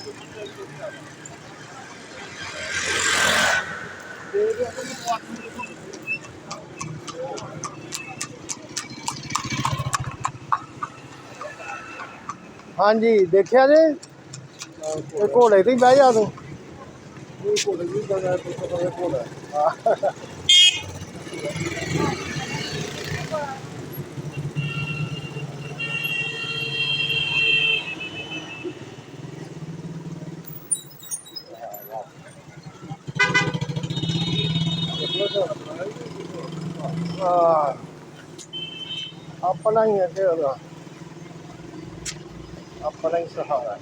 हाँ जी देखिया जे घोड़े ते बह जा तू घोड़े की घोड़ा अपना ही है अपना ही सहारा है।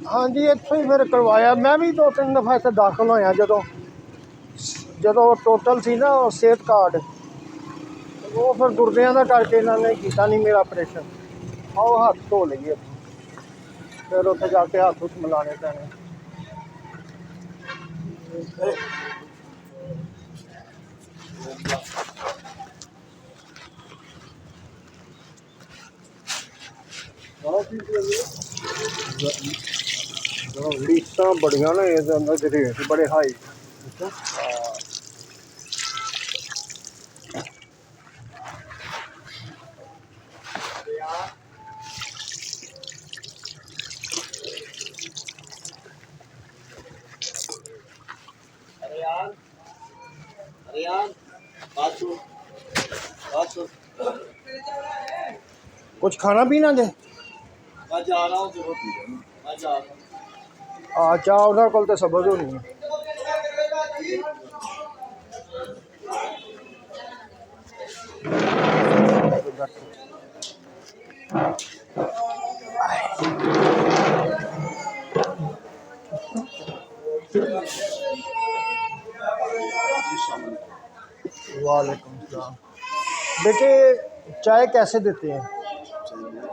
हाँ जी इतों ही फिर करवाया मैं भी 2-3 दफ़ा इतने दाखिल होया जो टोटल सी ना सेहत कार्ड वो फिर गुर्दियां का करके इन्होंने किया नहीं मेरा ऑपरेशन आओ हाथ धो लीए फिर उत्थे जाके हाथ हुथ मिलाने पैने। लीस्टां बड़ियां ने इहदे अंदर रेट बड़े हाई। कुछ खाना पीना जे चाह उन्होंने कोल तो सबज होनी है। वालेकुम सलाम। बेटे चाय कैसे देते हैं?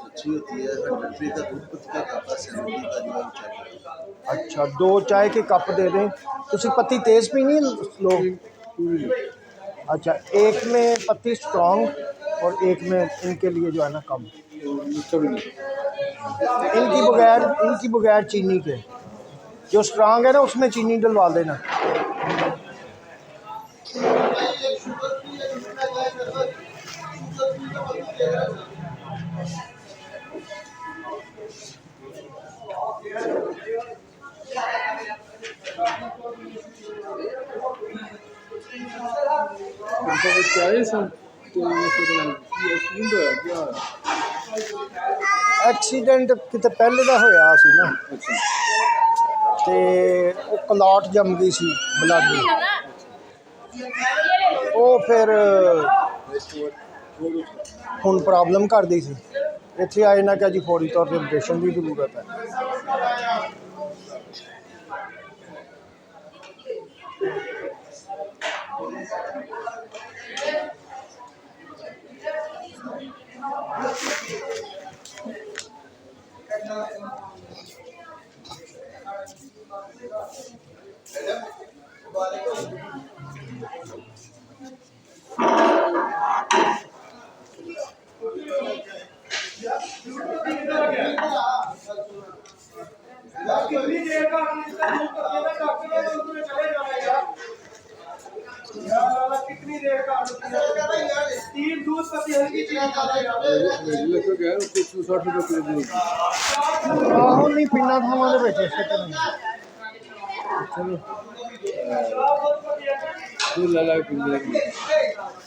अच्छी होती है। 100 रुपये का दूध पत्ती का कप है, 70 का जो चाय। अच्छा 2 चाय के कप दे दें। तुसी पत्ती तेज़ पीनी है स्लो? अच्छा एक में पत्ती स्ट्रॉन्ग और एक में इनके लिए जो है ना कम। इनकी बगैर चीनी के। जो स्ट्रॉन्ग है ना उसमें चीनी डलवा देना। एक्सीडेंट किते पहले का होया सी ना ते वो क्लॉट जम गई सी ब्लड वो फिर हुण प्रॉब्लम कर दी सी। इत्थे आए ना कि जी फौरी तौर पर ऑपरेशन की जरूरत है। कितनी देर का 3 दूध पत्ती हल्की चीज आहो नहीं पिंडा थावां दे विच इस तरह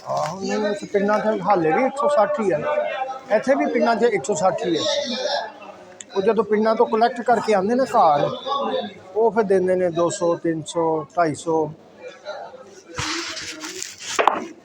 आहो नहीं पिंडा च हाले भी 160 ही है। इत्थे भी पिंडा च 160 ही है। वो जो पिंडा तो कलैक्ट करके आते ना घर वो फिर देंगे ने 200 300 250